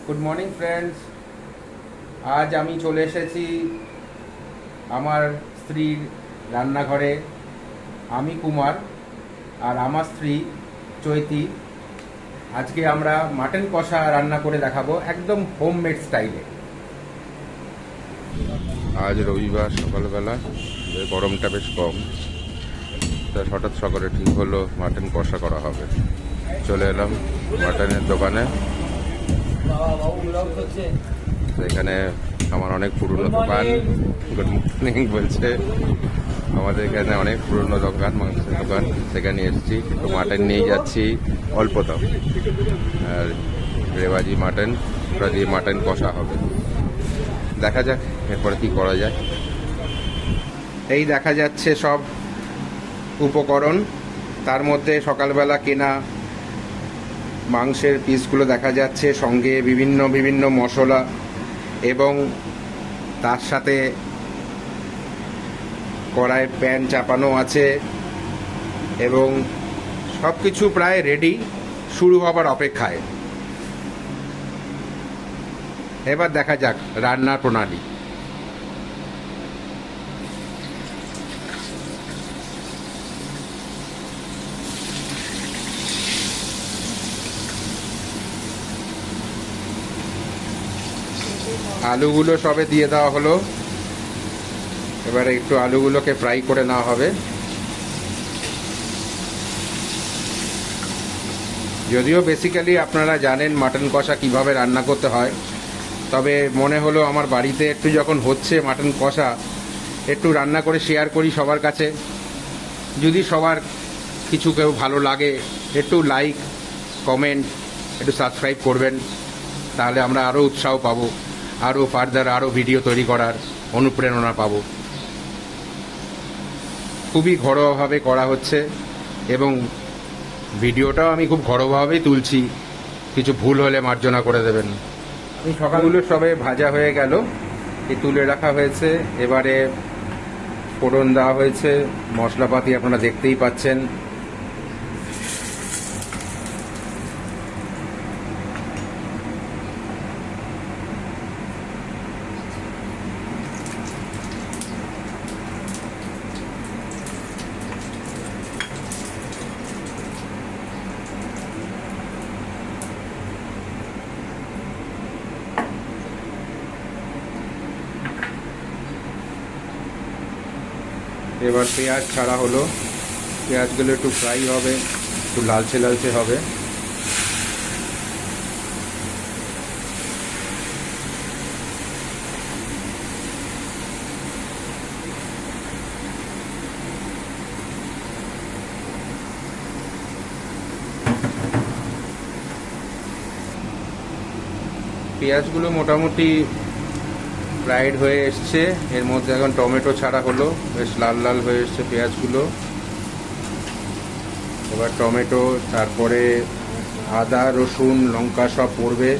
Good morning friends. আজ আমি চলে এসেছি আমার স্ত্রীর রান্নাঘরে। আমি কুমার আর আমার স্ত্রী চৈতি। আজকে আমরা মাটন কষা রান্না করে দেখাবো একদম হোমমেড স্টাইলে। আজ রবিবার সকালবেলা গরমটা বেশ কম, তাই হঠাৎ সকালে ঠিক হলো মাটন কষা করা হবে। চলে এলাম মাটনের দোকানে। এখানে আমার অনেক পুরনো দোকান। গুড মর্নিং বলছে। আমাদের এখানে অনেক পুরনো দোকান, মাংসের দোকান। সেখানে এসেছি, একটু মাটন নিয়ে যাচ্ছি অল্প দাম। আর রেওয়াজি মাটন, ওটা দিয়ে মাটন কষা হবে। দেখা যাক এরপরে কি করা যায়। এই দেখা যাচ্ছে সব উপকরণ, তার মধ্যে সকালবেলা কেনা মাংসের পিসগুলো দেখা যাচ্ছে, সঙ্গে বিভিন্ন বিভিন্ন মশলা, এবং তার সাথে কড়াই প্যান চাপানো আছে, এবং সব কিছু প্রায় রেডি, শুরু হবার অপেক্ষায়। এবার দেখা যাক রান্নার প্রণালী। আলুগুলো সবে দিয়ে দেওয়া হলো। এবারে একটু আলুগুলোকে ফ্রাই করে নেওয়া হবে। যদিও বেসিক্যালি আপনারা জানেন মাটন কষা কিভাবে রান্না করতে হয়, তবে মনে হলো আমার বাড়িতে একটু যখন হচ্ছে মাটন কষা, একটু রান্না করে শেয়ার করি সবার কাছে। যদি সবার কিছু কেউ ভালো লাগে, একটু লাইক, কমেন্ট, একটু সাবস্ক্রাইব করবেন, তাহলে আমরা আরও উৎসাহ পাবো, আরও ফার্দার আরও ভিডিও তৈরি করার অনুপ্রেরণা পাবো। খুবই ঘরোয়াভাবে করা হচ্ছে, এবং ভিডিওটাও আমি খুব ঘরোয়াভাবেই তুলছি। কিছু ভুল হলে মার্জনা করে দেবেন। এই সকালগুলো সবে ভাজা হয়ে গেল, এই তুলে রাখা হয়েছে। এবারে ফোড়ন দেওয়া হয়েছে, মশলাপাতি আপনারা দেখতেই পাচ্ছেন। এবার পেঁয়াজ ছাড়া হলো, পেঁয়াজগুলো একটু ফ্রাই হবে, একটু লালচে লালচে হবে। পেঁয়াজগুলো মোটামুটি ফ্রাইড হয়ে এসছে। এর মধ্যে এখন টমেটো ছাড়া হলো, বেশ লাল লাল হয়ে এসছে পেঁয়াজগুলো। এবার টমেটো, তারপরে আদা, রসুন, লঙ্কা সব পড়বে,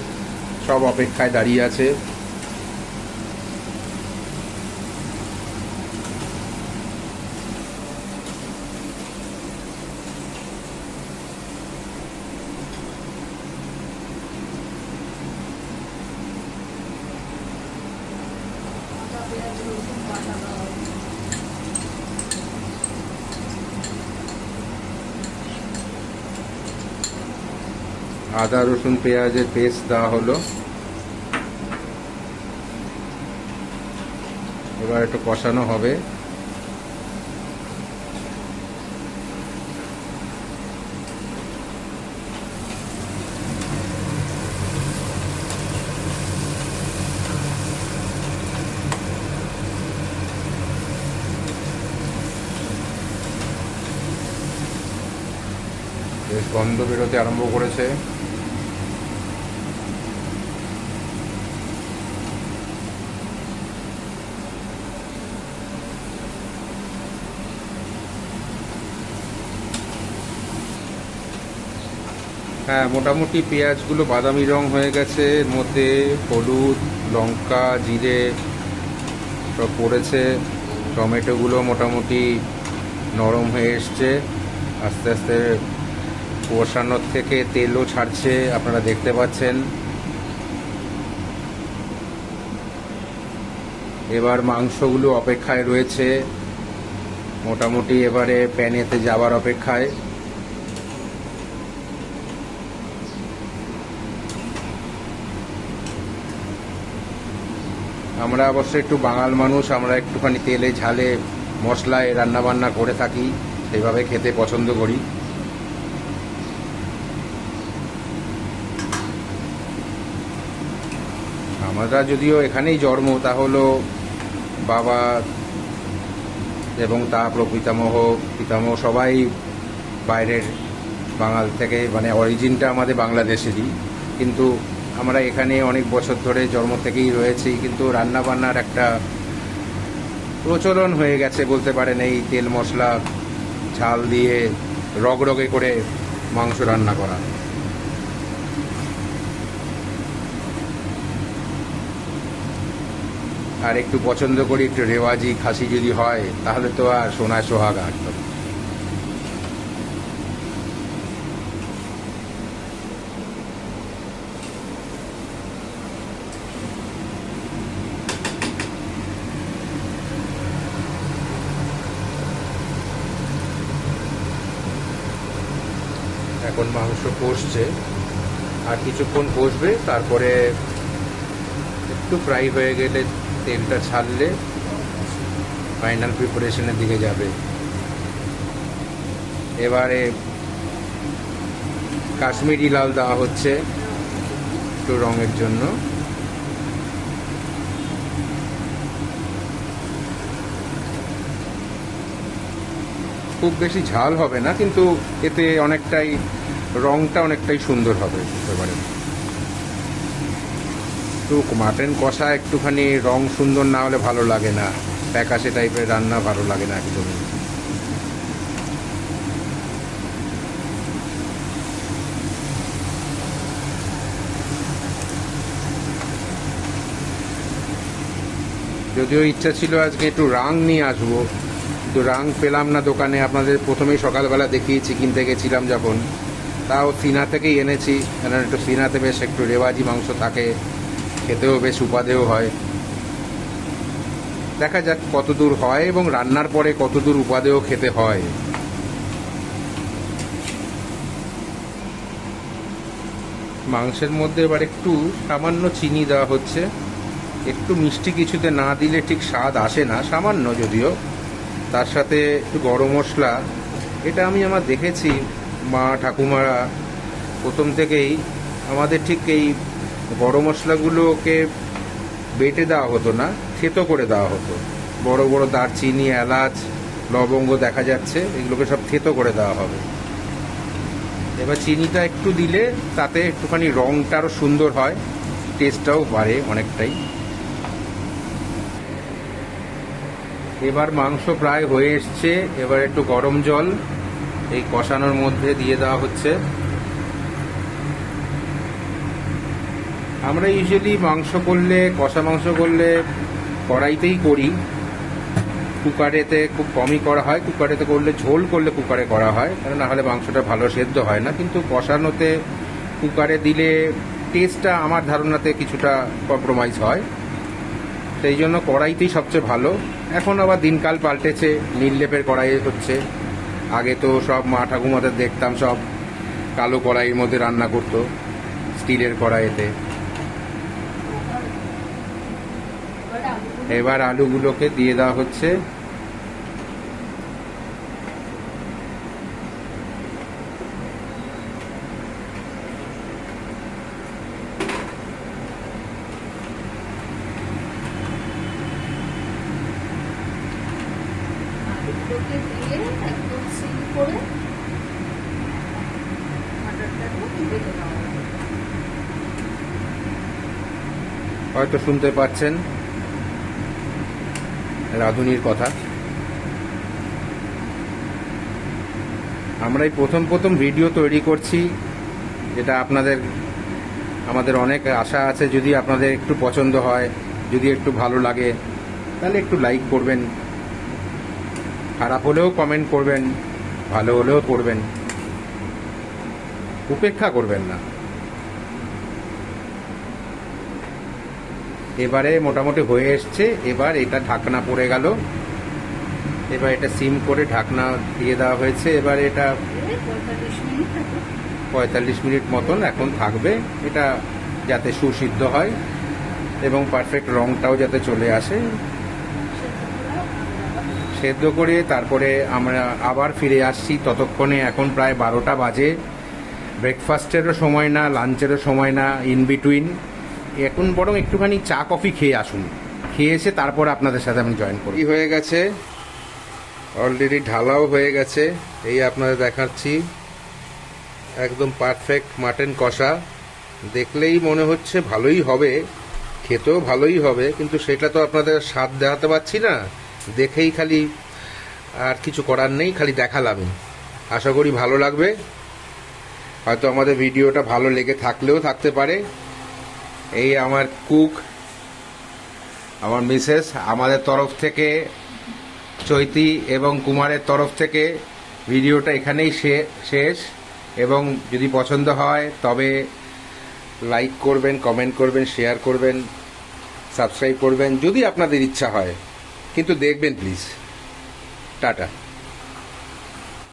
সব অপেক্ষায় দাঁড়িয়ে আছে। আদা, রসুন, পেঁয়াজের পেস্ট দেওয়া হলো। এবার একটু কষানো হবে। বেশ গন্ধ বেরোতে আরম্ভ করেছে। হ্যাঁ, মোটামুটি পেঁয়াজগুলো বাদামি রং হয়ে গেছে। এর মধ্যে হলুদ, লঙ্কা, জিরে সব পড়েছে। টমেটোগুলো মোটামুটি নরম হয়ে এসছে, আস্তে আস্তে কষানোর থেকে তেলও ছাড়ছে, আপনারা দেখতে পাচ্ছেন। এবার মাংসগুলো অপেক্ষায় রয়েছে, মোটামুটি এবারে প্যানেতে যাওয়ার অপেক্ষায়। আমরা অবশ্য একটু বাঙাল মানুষ, আমরা একটুখানি তেলে ঝালে মশলায় রান্না বান্না করে থাকি, সেইভাবে খেতে পছন্দ করি। আমরা যদিও এখানেই জন্ম, তা হলো বাবা এবং তা পিতামহ সবাই বাইরের, বাঙাল থেকে, মানে অরিজিনটা আমাদের বাংলাদেশেরই, কিন্তু আমরা এখানে অনেক বছর ধরে জন্ম থেকেই রয়েছি। কিন্তু রান্না বান্নার একটা প্রচলন হয়ে গেছে বলতে পারেন, এই তেল মশলা ঝাল দিয়ে রগরগে করে মাংস রান্না করা। আর একটু পছন্দ করি একটু রেওয়াজি খাসি যদি হয়, তাহলে তো আর সোনায় সোহাগা একদম। এখন মাংস কষছে, আর কিছুক্ষণ কষবে, তারপরে একটু ফ্রাই হয়ে গেলে, তেলটা ছাড়লে ফাইনাল প্রিপারেশনের দিকে যাবে। এবারে কাশ্মীরি লাল দেওয়া হচ্ছে একটু রঙের জন্য। খুব বেশি ঝাল হবে না, কিন্তু এতে অনেকটাই রঙটা অনেকটাই সুন্দর হবে বুঝতে পারেন। তো মাটন কষা একটুখানি রং সুন্দর না হলে ভালো লাগে না, প্যাকাশে টাইপের রান্না ভালো লাগে না একদমই। যদিও ইচ্ছা ছিল আজকে একটু রাং নিয়ে আসবো, কিন্তু রাং পেলাম না দোকানে। আপনাদের প্রথমেই সকালবেলা দেখিয়েছি, কিনতে গেছিলাম যখন, তাও সিনা থেকেই এনেছি, কারণ একটু সিনাতে বেশ একটু রেওয়াজি মাংস থাকে, খেতেও বেশ উপাদেয় হয়। দেখা যাক কত দূর হয় এবং রান্নার পরে কত দূর উপাদেয় খেতে হয়। মাংসের মধ্যে এবার একটু সামান্য চিনি দেওয়া হচ্ছে, একটু মিষ্টি কিছুতে না দিলে ঠিক স্বাদ আসে না, সামান্য যদিও। তার সাথে একটু গরম মশলা, এটা আমি আমার দেখেছি মা ঠাকুমারা প্রথম থেকেই আমাদের ঠিক এই গরম মশলাগুলোকে বেটে দেওয়া হতো না, থেতো করে দেওয়া হতো। বড় বড় দারচিনি, এলাচ, লবঙ্গ দেখা যাচ্ছে, এগুলোকে সব থেতো করে দেওয়া হবে। এবার চিনিটা একটু দিলে তাতে একটুখানি রঙটা আরও সুন্দর হয়, টেস্টটাও বাড়ে অনেকটাই। এবার মাংস প্রায় হয়ে এসছে, এবার একটু গরম জল এই কষানোর মধ্যে দিয়ে দেওয়া হচ্ছে। আমরা ইউজুয়ালি মাংস করলে, কষা মাংস করলে কড়াইতেই করি, কুকারেতে খুব কমই করা হয়। কুকারেতে করলে, ঝোল করলে কুকারে করা হয়, কারণ না হলে মাংসটা ভালো সেদ্ধ হয় না। কিন্তু কষানোতে কুকারে দিলে টেস্টটা আমার ধারণাতে কিছুটা কম্প্রোমাইজ হয়, সেই জন্য কড়াইতেই সবচেয়ে ভালো। এখন আবার দিনকাল পাল্টেছে, নীললেপের কড়াই হচ্ছে। আগে তো সব মা ঠাকুমাদের দেখতাম সব কালো কড়াইয়ের মধ্যে রান্না করতো, স্টিলের কড়াইতে। এবার আলুগুলোকে দিয়ে দেওয়া হচ্ছে। হয়তো শুনতে পাচ্ছেন রাঁধুনির কথা। আমরা এই প্রথম ভিডিও তৈরি করছি, যেটা আমাদের অনেক আশা আছে, যদি আপনাদের একটু পছন্দ হয়, যদি একটু ভালো লাগে, তাহলে একটু লাইক করবেন, খারাপ হলেও কমেন্ট করবেন, ভালো হলেও করবেন, উপেক্ষা করবেন না। এবারে মোটামুটি হয়ে এসছে। এবার এটা ঢাকনা পড়ে গেল, এবার এটা সিম করে ঢাকনা দিয়ে দেওয়া হয়েছে। এবার এটা 45 মিনিট মতন এখন থাকবে, এটা যাতে সুসিদ্ধ হয় এবং পারফেক্ট রংটাও যাতে চলে আসে। সেদ্ধ করে তারপরে আমরা আবার ফিরে আসছি। ততক্ষণে এখন প্রায় 12টা বাজে। ব্রেকফাস্টেরও সময় না, লাঞ্চেরও সময় না, ইন বিটুইন। এখন বরং একটুখানি চা কফি খেয়ে আসুন, খেয়ে এসে তারপর আপনাদের সাথে আমি জয়েন করি। হয়ে গেছে, অলরেডি ঢালাও হয়ে গেছে, এই আপনাদের দেখাচ্ছি। একদম পারফেক্ট মাটন কষা, দেখলেই মনে হচ্ছে ভালোই হবে, খেতেও ভালোই হবে, কিন্তু সেটা তো আপনাদের স্বাদ দেখাতে পারছি না, দেখেই খালি, আর কিছু করার নেই, খালি দেখালামই। আশা করি ভালো লাগবে। হয়তো আমাদের ভিডিওটা ভালো লেগে থাকলেও থাকতে পারে। এই আমার কুক, আমার মিসেস, আমাদের তরফ থেকে, চৈতি এবং কুমারের তরফ থেকে ভিডিওটা এখানেই শেষ। এবং যদি পছন্দ হয় তবে লাইক করবেন, কমেন্ট করবেন, শেয়ার করবেন, সাবস্ক্রাইব করবেন যদি আপনাদের ইচ্ছা হয়, কিন্তু দেখবেন প্লিজ। টাটা।